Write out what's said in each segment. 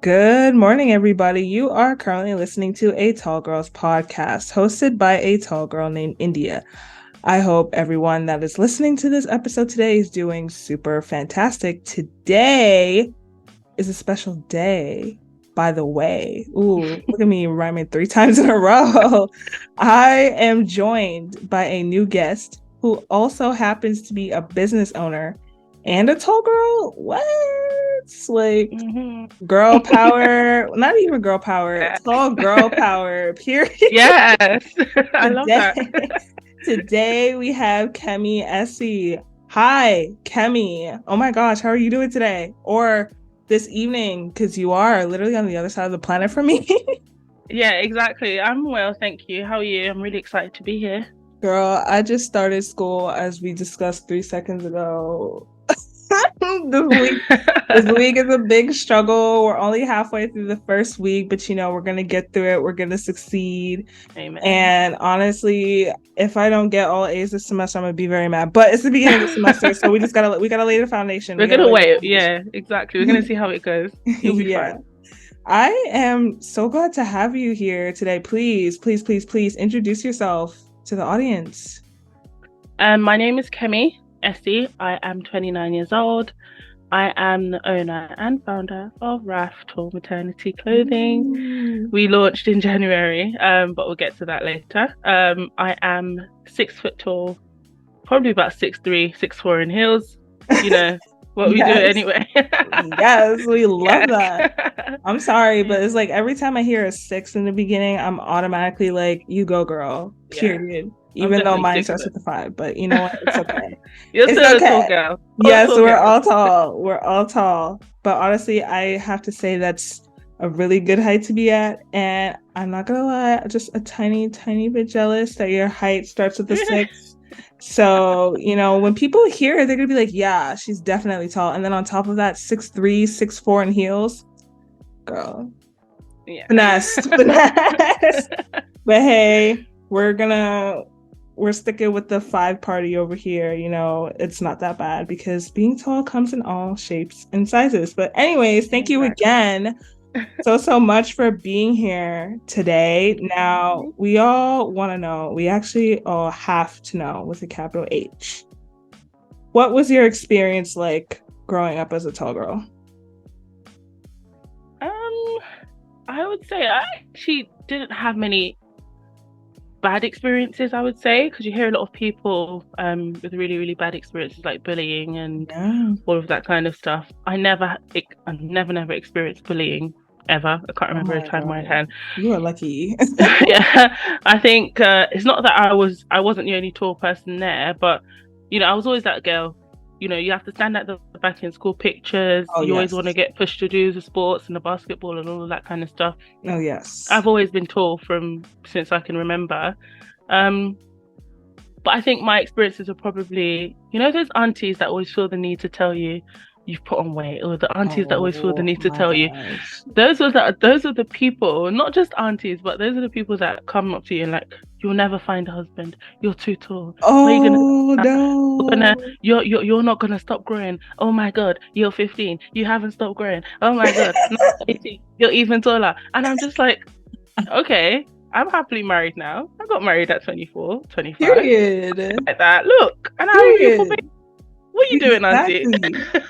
Good morning, everybody. You are currently listening to a Tall Girls podcast hosted by a tall girl named India. I hope everyone that is listening to this episode today is doing super fantastic. Today is a special day, by the way. Ooh, look at me rhyming 3 times in a row. I am joined by a new guest who also happens to be a business owner and a tall girl. What? Like girl power, not even girl power, Yeah. it's all girl power, period. Yes, I love that. Today, today we have Kemi Essi. Hi, Kemi. Oh my gosh, how are you doing today? Or this evening, because you are literally on the other side of the planet from me. Yeah, exactly. I'm well, thank you. How are you? I'm really excited to be here. Girl, I just started school as we discussed 3 seconds ago. this week This week is a big struggle. We're only halfway through the first week, but we're gonna get through it. We're gonna succeed. Amen. And honestly, if I don't get all A's this semester, I'm gonna be very mad. But it's the beginning of the semester, so we gotta lay the foundation. We We're gotta gonna lay the wait. foundation. Yeah, exactly. We're gonna see how it goes. You'll be Yeah. fine. I am so glad to have you here today. Please, please, please, please introduce yourself to the audience. My name is Kemi Essi. I am 29 years old. I am the owner and founder of Raffe Maternity Clothing. Ooh. We launched in January, but we'll get to that later. I am 6 foot tall, probably about 6'3", 6'4" in heels. You know what we do Yes. anyway. Yes, we love that. Yeah. I'm sorry, but Yeah. it's like every time I hear a 6 in the beginning, I'm automatically like, you go, girl, Yeah. period. I'm Even though definitely mine six starts foot. with a 5, but you know what? It's okay. You're It's still a tall okay. girl. Or a Yes, tall we're girl. all tall. We're all tall. But honestly, I have to say that's a really good height to be at. And I'm not gonna lie, I'm just a tiny, tiny bit jealous that your height starts with a 6. So, when people hear it, they're gonna be like, yeah, she's definitely tall. And then on top of that, 6'3", 6'4" in heels. Girl. Yeah. Finesse. Finesse. But hey, we're sticking with the 5 party over here. It's not that bad because being tall comes in all shapes and sizes. But anyways, thank you Exactly. again so much for being here today. Now, we all want to know, we actually all have to know with a capital H. What was your experience like growing up as a tall girl? Um, I would say I actually didn't have many bad experiences, I would say, because you hear a lot of people with really, really bad experiences like bullying and Yeah. all of that kind of stuff. I never experienced bullying ever. I can't Oh remember a my time where I God. had. You are lucky. Yeah, I think it's not that I wasn't the only tall person there, but I was always that girl. You have to stand at the back in school pictures. Oh, You always want to yes. get pushed to do the sports and the basketball and all of that kind of stuff. Oh, yes. I've always been tall from since I can remember. Um, but I think my experiences are probably, those aunties that always feel the need to tell you you've put on weight, or the aunties that always feel the Oh need to my tell you gosh. those are the people, not just aunties, but those are the people that come up to you and like, you'll never find a husband. You're too tall. Where are you gonna Oh gonna no. you're not gonna stop growing. Oh my god, you're 15. You haven't stopped growing. Oh my god, no, 18. You're even taller. And I'm just like, okay, I'm happily married now. I got married at 24, 25. Period. Like that. Look, and I have a beautiful baby. Period. What are you doing, auntie? Exactly.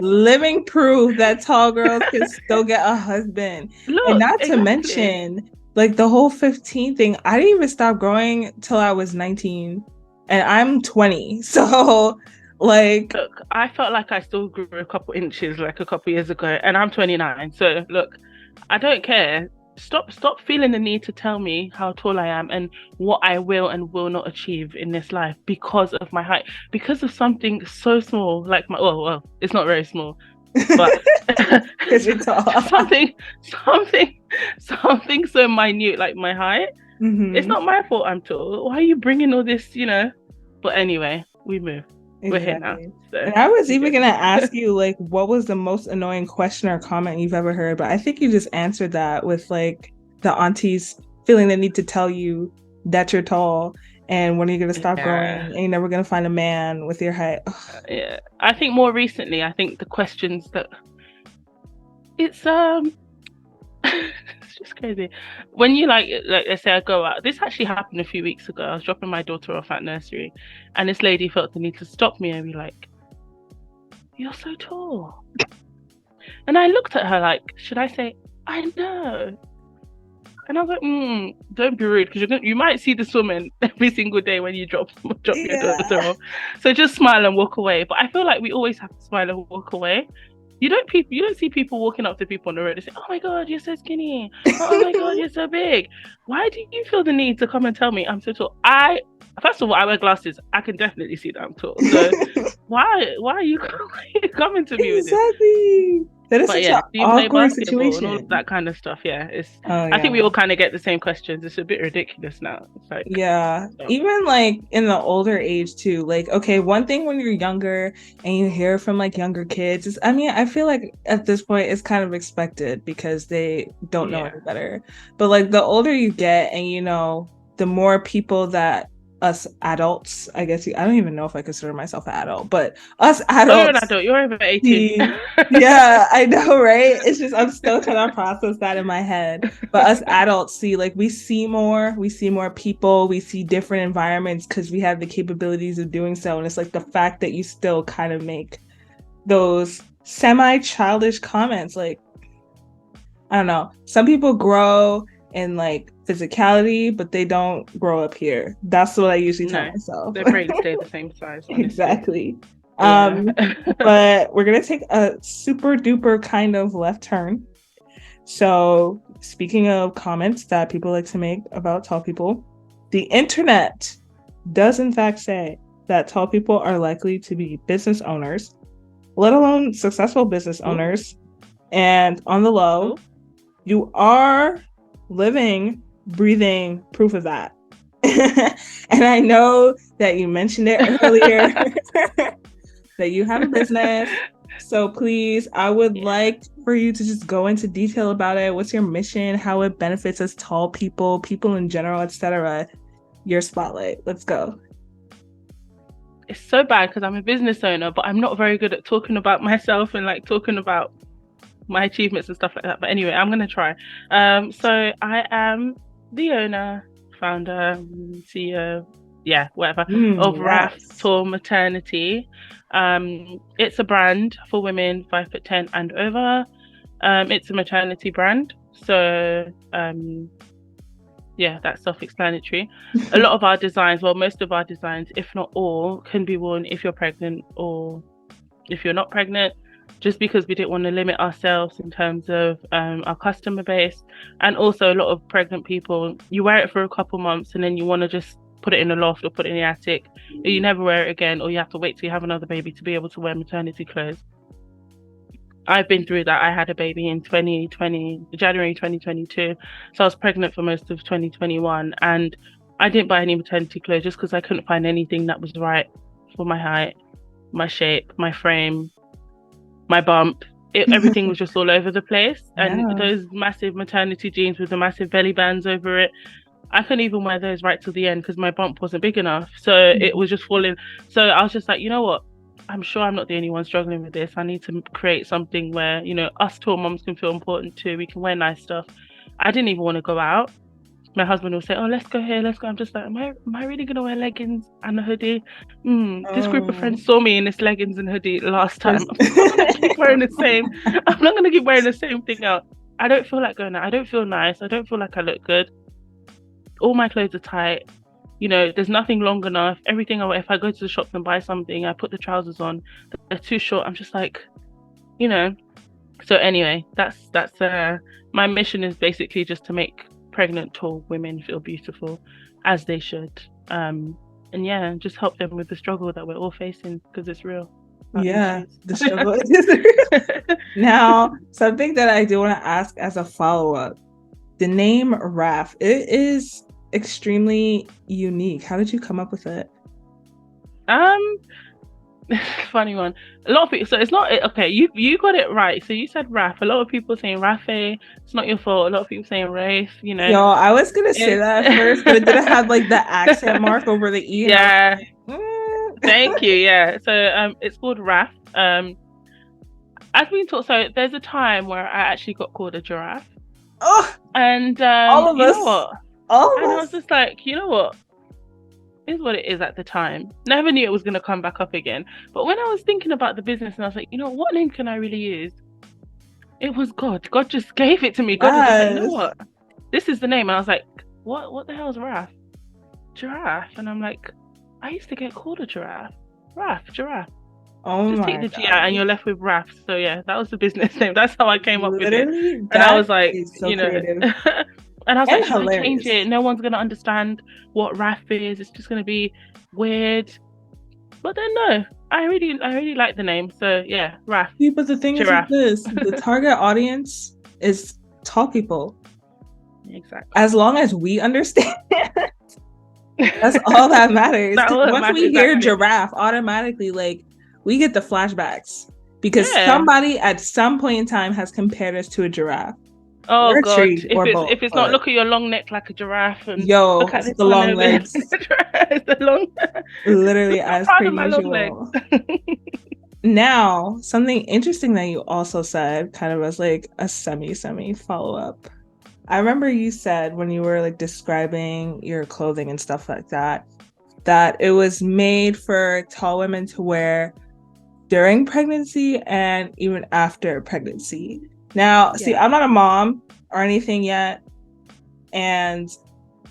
Living proof that tall girls can still get a husband. And Look, not to exactly. mention, like the whole 15 thing, I didn't even stop growing till I was 19 and I'm 20. So, like, Look, I felt like I still grew a couple inches like a couple years ago, and I'm 29. So look, I don't care. Stop feeling the need to tell me how tall I am and what I will and will not achieve in this life because of my height, because of something so small like my it's not very small, but because you're tall. something something something so minute like my height. It's Hmm. not my fault I'm tall. Why are you bringing all this? But anyway, we move. We're here now, Exactly. so And I was we even good. gonna ask you like what was the most annoying question or comment you've ever heard, but I think you just answered that with like the aunties feeling the need to tell you that you're tall and when are you gonna stop growing Yeah, and you're never gonna find a man with your height. Ugh. yeah. I think more recently, I think the questions that it's It's just crazy. When you like let's say I go out. This actually happened a few weeks ago. I was dropping my daughter off at nursery, and this lady felt the need to stop me and be like, "You're so tall." And I looked at her like, should I say, "I know"? And I was like, don't be rude, because you might see this woman every single day when you drop your daughter off. So just smile and walk away. But I feel like we always have to smile and walk away. You don't see people walking up to people on the road and say, "Oh my God, you're so skinny. Oh my God, you're so big." Why do you feel the need to come and tell me I'm so tall? First of all, I wear glasses. I can definitely see that I'm tall. So why are you coming to me with this? Exactly. That is such an Do you play awkward basketball and all of situation. that kind of stuff? Yeah, I think Yeah. we all kind of get the same questions. It's a bit ridiculous now. It's like, Yeah. Even like in the older age too. Like, okay, one thing when you're younger and you hear from like younger kids is, I mean, I feel like at this point it's kind of expected because they don't know any better. But like the older you get and the more people that us adults, I guess I don't even know if I consider myself an adult, but us adults. You're an adult. You're over 18. Yeah, I know, right? It's just I'm still trying to process that in my head. But us adults we see more people, we see different environments because we have the capabilities of doing so. And it's like the fact that you still kind of make those semi-childish comments. Like, I don't know. Some people grow in like physicality, but they don't grow up here. That's what I usually tell myself. Their brains stay the same size. Honestly. Exactly. But we're gonna take a super duper kind of left turn. So speaking of comments that people like to make about tall people, the internet does in fact say that tall people are likely to be business owners, let alone successful business owners. And on the low, you are living, breathing proof of that. And I know that you mentioned it earlier that you have a business. So please, I would like for you to just go into detail about it. What's your mission? How it benefits us tall people in general, etc. Your spotlight. Let's go. It's so bad because I'm a business owner, but I'm not very good at talking about myself and like talking about my achievements and stuff like that. But anyway, I'm gonna try. So I am the owner, founder, CEO, whatever, of Raffe Maternity. It's a brand for women 5'10" and over. It's a maternity brand. So that's self-explanatory. A lot of our designs, most of our designs, if not all, can be worn if you're pregnant or if you're not pregnant, just because we didn't want to limit ourselves in terms of our customer base. And also a lot of pregnant people, you wear it for a couple months and then you want to just put it in the loft or put it in the attic, or you never wear it again, or you have to wait till you have another baby to be able to wear maternity clothes. I've been through that. I had a baby in January 2022. So I was pregnant for most of 2021, and I didn't buy any maternity clothes just because I couldn't find anything that was right for my height, my shape, my frame, my bump. Everything was just all over the place. And those massive maternity jeans with the massive belly bands over it, I couldn't even wear those right till the end because my bump wasn't big enough. So it was just falling. So I was just like, you know what? I'm sure I'm not the only one struggling with this. I need to create something where, us tall moms can feel important too. We can wear nice stuff. I didn't even want to go out. My husband will say, "Oh, let's go here, let's go." I'm just like, am I really gonna wear leggings and a hoodie? This group of friends saw me in this leggings and hoodie last time. I'm not gonna keep wearing the same. I'm not gonna keep wearing the same thing out. I don't feel like going out. I don't feel nice. I don't feel like I look good. All my clothes are tight. There's nothing long enough. Everything if I go to the shops and buy something, I put the trousers on. They're too short. I'm just like, So anyway, that's my mission is basically just to make pregnant tall women feel beautiful as they should, and just help them with the struggle that we're all facing because it's real. The struggle is real. Now, something that I do want to ask as a follow-up, the name Raffe, it is extremely unique. How did you come up with it? Funny one. A lot of people, so it's not okay, you got it right. So you said Raffe. A lot of people saying Raffe. It's not your fault. A lot of people saying Rafe. Yo, I was gonna say that at first, but it didn't have like the accent mark over the E. Yeah. Thank you. Yeah. So it's called Raffe. As we talked, so there's a time where I actually got called a giraffe. Oh, And All of you know us. what? All And of I was us. just like, you know what? Is what it is at the time. Never knew it was going to come back up again. But when I was thinking about the business and I was like, you know, what name can I really use? It was God. God just gave it to me. God was just like, you know Yes. what? This is the name. And I was like, what the hell is Raffe? Giraffe. And I'm like, I used to get called a giraffe. Raffe, giraffe. Oh Just take my the G out and gosh. you're left with Raffe. So yeah, that was the business name. That's how I came up with it. Literally, And I that was like, is so you know, creative and I was like, and should I change hilarious. it? No one's gonna understand what Raffe is. It's just gonna be weird. But then no, I really like the name. So yeah, Raffe, See, but the thing is with giraffe. this, the target audience is tall people. Exactly. As long as we understand, that's all that matters. That Because was once matter we hear exactly. giraffe, automatically, like, we get the flashbacks because Yeah. somebody at some point in time has compared us to a giraffe Oh or a God. tree If or it's both. if it's not But look at your long neck like a giraffe and yo, look at it's this the one long over here. legs, It's the long. literally I'm as proud per of my long legs. usual. Now, something interesting that you also said, kind of as like a semi follow up. I remember you said when you were like describing your clothing and stuff like that it was made for tall women to wear during pregnancy and even after pregnancy. Now, see, Yeah. I'm not a mom or anything yet. And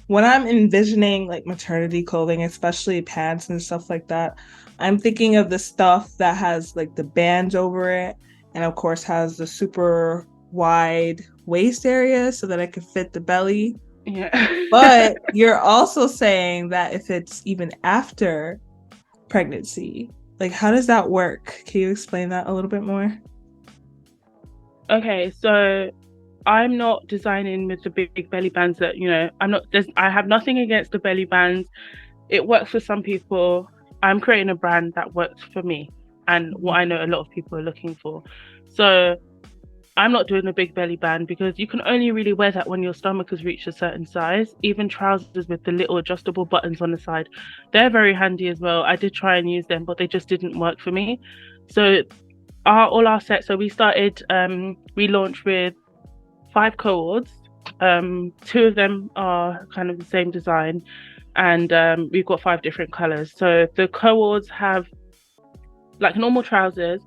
when I'm envisioning like maternity clothing, especially pants and stuff like that, I'm thinking of the stuff that has like the bands over it and of course has the super wide waist area so that I can fit the belly. Yeah. But you're also saying that if it's even after pregnancy, like how does that work? Can you explain that a little bit more? Okay, so I'm not designing with the big belly bands that, I'm not there's I have nothing against the belly bands. It works for some people. I'm creating a brand that works for me and what I know a lot of people are looking for. So I'm not doing a big belly band because you can only really wear that when your stomach has reached a certain size. Even trousers with the little adjustable buttons on the side, they're very handy as well. I did try and use them, but they just didn't work for me. So all our sets, so we launched with 5 cohorts. Two of them are kind of the same design, and we've got 5 different colors. So the cohorts have like normal trousers.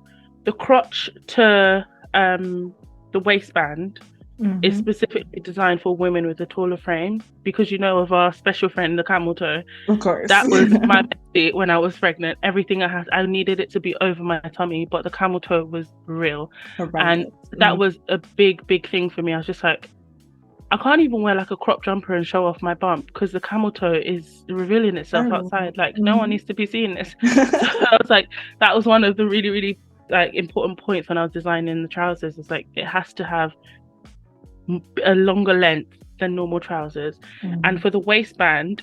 The crotch to the waistband is Mm-hmm. specifically designed for women with a taller frame because of our special friend, the camel toe. Of course. That was my bestie when I was pregnant. Everything I needed it to be over my tummy, but the camel toe was real. And Horrendous. that was a big, big thing for me. I was just like, I can't even wear like a crop jumper and show off my bump because the camel toe is revealing itself outside. Like no one Mm-hmm. needs to be seeing this. So I was like, that was one of the really, really like important points when I was designing the trousers. It's like it has to have a longer length than normal trousers. And Mm-hmm. for the waistband,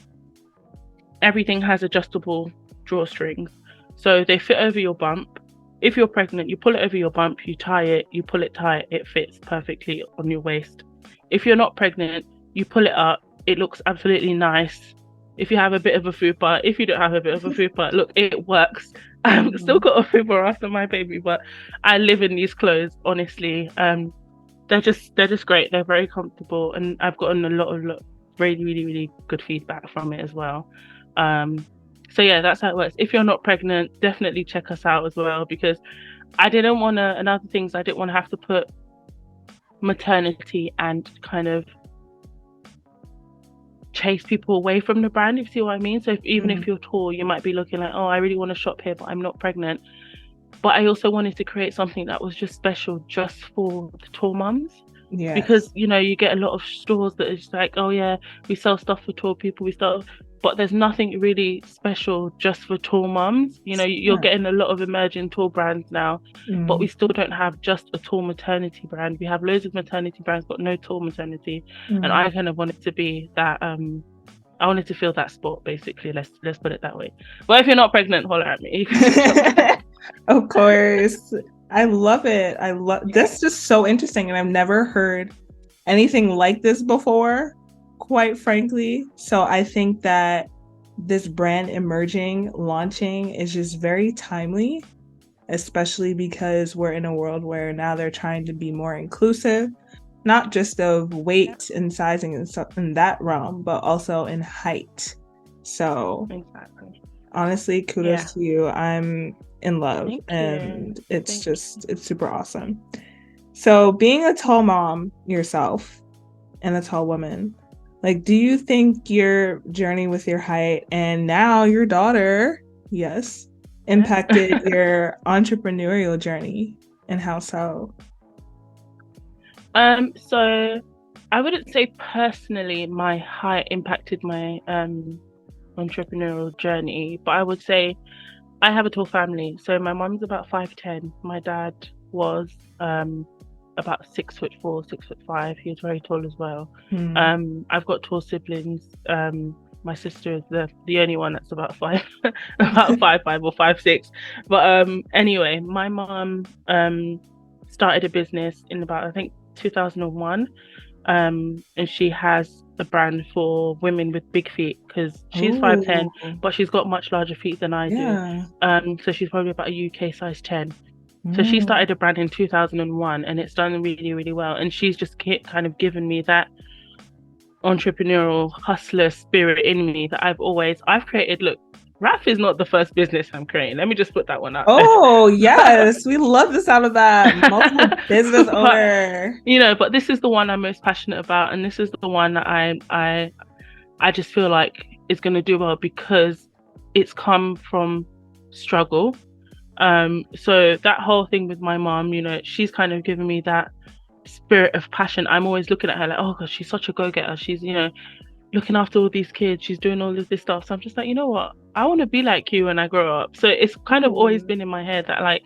everything has adjustable drawstrings. So they fit over your bump. If you're pregnant, you pull it over your bump, you tie it, you pull it tight, it fits perfectly on your waist. If you're not pregnant, you pull it up, it looks absolutely nice. If you have a bit of a fupa, if you don't have a bit of a fupa, look, it works. I've still got a fupa after my baby, but I live in these clothes, honestly. They're just great. They're very comfortable, and I've gotten a lot of really, really, really good feedback from it as well. Um, so yeah, that's how it works. If you're not pregnant, definitely check us out as well because I didn't want to. Another things I didn't want to have to put maternity and kind of chase people away from the brand. If you see what I mean. So even Mm-hmm. if you're tall, you might be looking like, oh, I really want to shop here, but I'm not pregnant. But I also wanted to create something that was just special just for the tall mums. Because Yes. you get a lot of stores that is like, oh yeah, we sell stuff for tall people, but there's nothing really special just for tall mums. You're Yeah. getting a lot of emerging tall brands now, but Mm-hmm. we still don't have just a tall maternity brand. We have loads of maternity brands but no tall maternity. And Mm-hmm. I kind of wanted to be that. I wanted to fill that spot basically. Let's put it that way. But if you're not pregnant, holler at me. You can just shop there. Of course. I love it. I love Yeah. that's just so interesting. And I've never heard anything like this before, quite frankly. So I think that this brand emerging, launching is just very timely, especially because we're in a world where now they're trying to be more inclusive. not just of weight and sizing and stuff in that realm, but also in height. So Exactly. honestly, Yeah. kudos to you. I'm in love, Thank you. and it's Thank just, it's super awesome. So being a tall mom yourself and a tall woman, like, do you think your journey with your height and now your daughter, yes, you. impacted your entrepreneurial journey, and how so? So I wouldn't say personally my height impacted my entrepreneurial journey, but I would say I have a tall family. So my mom's about 5'10". My dad was about 6'4", 6'5". He was very tall as well. Hmm. I've got tall siblings. My sister is the only one that's about five, about 5'5" or 5'6". But anyway, my mom started a business in about, I think, 2001. And she has a brand for women with big feet because she's 5'10", Oh, but she's got much larger feet than I do. yeah. So she's probably about a UK size 10. So she Mm. started a brand in 2001 and it's done really, really well. And she's just kind of given me that entrepreneurial hustler spirit in me that I've created. Look, Raf is not the first business I'm creating. Let me just put that one out there. Oh, yes. We love the sound of that. Multiple business But owner. but this is the one I'm most passionate about, and this is the one that I just feel like is going to do well because it's come from struggle. So that whole thing with my mom, she's kind of given me that spirit of passion. I'm always looking at her like, oh gosh, she's such a go-getter. She's, looking after all these kids. She's doing all of this stuff. So I'm just like, you know what? I want to be like you when I grow up. So it's kind of always Oh, been in my head that like,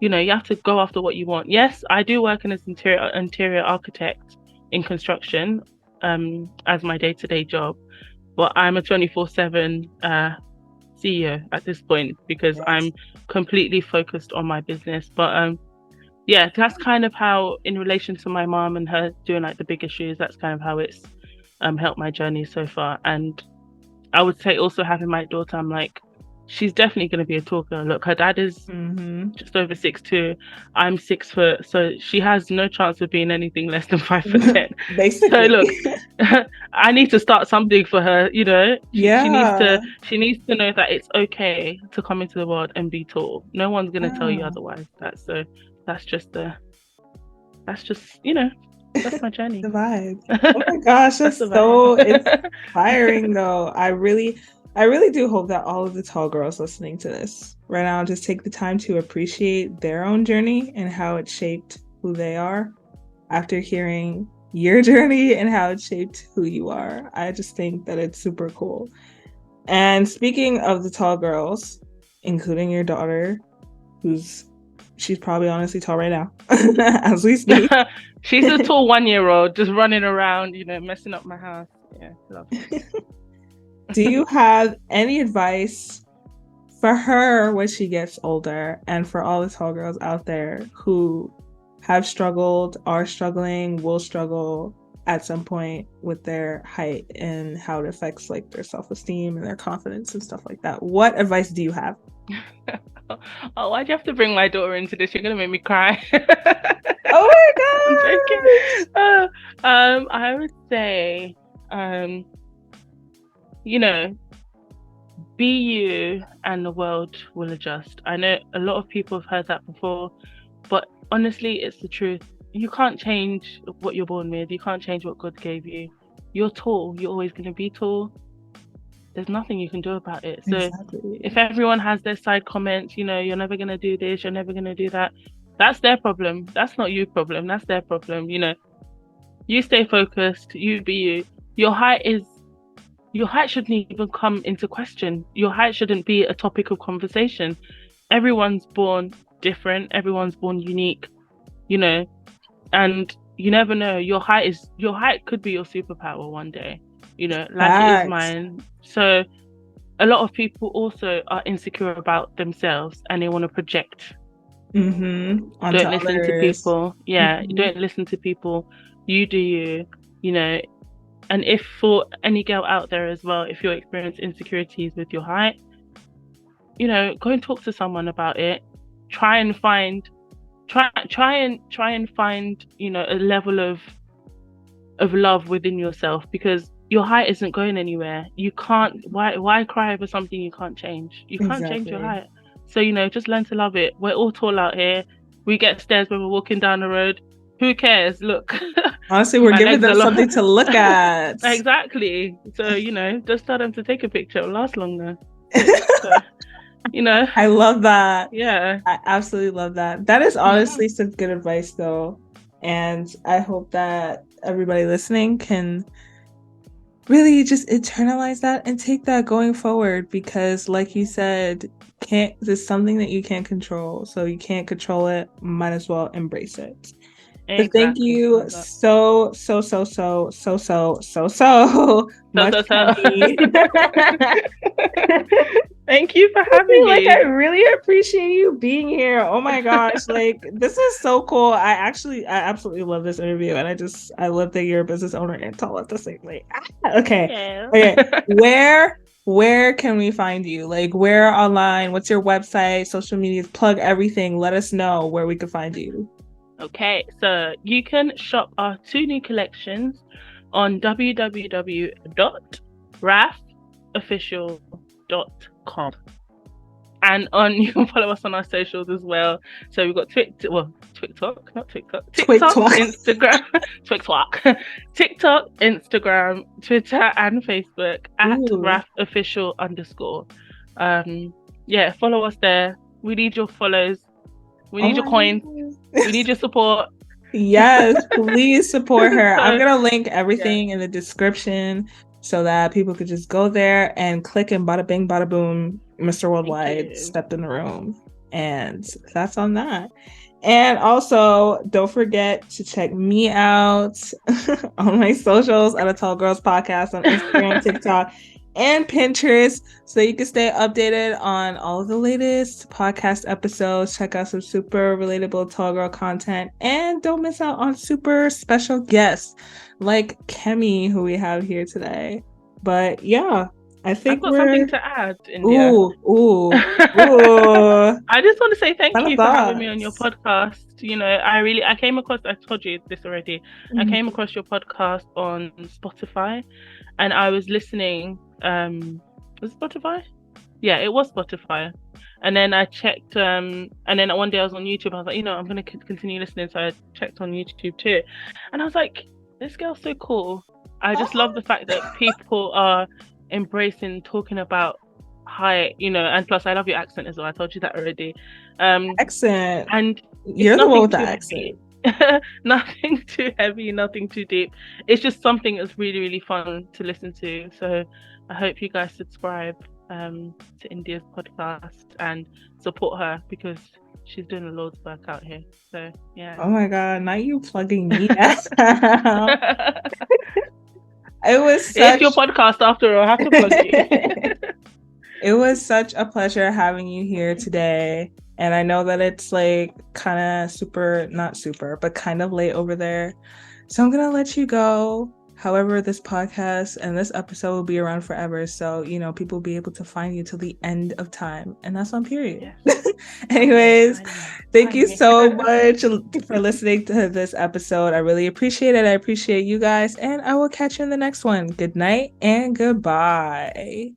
you have to go after what you want. Yes, I do work as interior architect in construction, as my day-to-day job, but I'm a 24/7 CEO at this point because yes. I'm completely focused on my business. But yeah, that's kind of how, in relation to my mom and her doing like the big issues, that's kind of how it's helped my journey so far. And I would say also having my daughter, I'm like, she's definitely going to be a talker. Look, her dad is Mm-hmm. just over 6'2". I'm 6 foot, so she has no chance of being anything less than 5'10". So Basically. look, I need to start something for her. She needs to Yeah. know that it's okay to come into the world and be tall. No one's gonna tell you Yeah. otherwise. That's just the that's just that's my The journey. vibes. Oh my gosh, That's that's the so vibe. inspiring though. I really do hope that all of the tall girls listening to this right now just take the time to appreciate their own journey and how it shaped who they are after hearing your journey and how it shaped who you are. I just think that it's super cool. And speaking of the tall girls, including your daughter, who's she's probably honestly tall right now as we speak. She's a tall 1-year-old just running around, messing up my house. Yeah, love her. Do you have any advice for her when she gets older and for all the tall girls out there who have struggled, are struggling, will struggle at some point with their height and how it affects like their self-esteem and their confidence and stuff like that? What advice do you have? Oh, why'd you have to bring my daughter into this? You're gonna make me cry. Oh I'm joking. my gosh. I would say, um, you know, be you and the world will adjust. I know a lot of people have heard that before, but honestly, it's the truth. You can't change what you're born with. You can't change what God gave you. You're tall. You're always going to be tall. There's nothing you can do about it. So Exactly. if everyone has their side comments, you're never going to do this, you're never going to do that, that's their problem. That's not your problem. That's their problem. You stay focused. You be you. Your height is your height shouldn't even come into question. Your height shouldn't be a topic of conversation. Everyone's born different. Everyone's born unique, you know, and you never know. Your height could be your superpower one day, like it is Facts. mine. So a lot of people also are insecure about themselves and they want to project. Mm-hmm. Onto Don't listen to others. people. Yeah, you Mm-hmm. don't listen to people. You do you, you know, and if for any girl out there as well, if you're experiencing insecurities with your height, go and talk to someone about it. Try and find, try and find, a level of of love within yourself, because your height isn't going anywhere. You can't, why cry over something you can't change? You can't change your Exactly. height. So, just learn to love it. We're all tall out here. We get stares when we're walking down the road. Who cares? Look, Honestly, we're my giving legs them are long. something to look at. Exactly. So, just tell them to take a picture. It'll last longer. So, you know, I love that. yeah. I absolutely love that. That is honestly some good advice, though. And I hope that everybody listening can really just internalize that and take that going forward, because like you said, can't there's something that you can't control. So you can't control it, might as well embrace it. But thank Exactly. you So, so much, so. Kemi. Thank you for having Like, I me. really appreciate you being here. Oh my gosh, like this is so cool. I absolutely love this interview, and I love that you're a business owner and tall at the same way. Okay. Yeah. Okay. Where can we find you? Like, where online? What's your website, social media? Plug everything. Let us know where we can find you. Okay, so you can shop our 2 new collections on www.raffeofficial.com. And you can follow us on our socials as well. So we've got TikTok, TikTok. Instagram, TikTok, Instagram, Twitter, and Facebook at @raffofficial_. Yeah, follow us there. We need your follows. We need your coins. We need your support. Yes, please support her. I'm So, gonna link everything in the description so that people could just go there and click, and bada bing, bada boom, Mr. Worldwide stepped in the room. And that's on that. And also, don't forget to check me out on my socials at A Tall Girls Podcast on Instagram, TikTok, and Pinterest, so you can stay updated on all of the latest podcast episodes. Check out some super relatable tall girl content, and don't miss out on super special guests like Kemi, who we have here today. But yeah, I think I've got something to add, India. Ooh. I just want to say thank you for having me on your podcast. I came across, I told you this already. I came across your podcast on Spotify, and I was listening. Was it Spotify? Yeah, it was Spotify. And then I checked, and then one day I was on YouTube. I was like, I'm going to continue listening. So I checked on YouTube too. And I was like, this girl's so cool. I just love the fact that people are embracing talking about height, and plus I love your accent as well. I told you that already. Accent. And you're the one with the accent. Nothing too heavy, nothing too deep. It's just something that's really, really fun to listen to. So I hope you guys subscribe to India's podcast and support her, because she's doing a lot of work out here. So yeah. Oh my god, not you plugging me. It was It's your podcast after all. I have to plug you. It was such a pleasure having you here today. And I know that it's like kind of not super, but kind of late over there. So I'm going to let you go. However, this podcast and this episode will be around forever. So, people will be able to find you till the end of time. And that's on period. Yes. Anyways, thank you so much for listening to this episode. I really appreciate it. I appreciate you guys. And I will catch you in the next one. Good night and goodbye.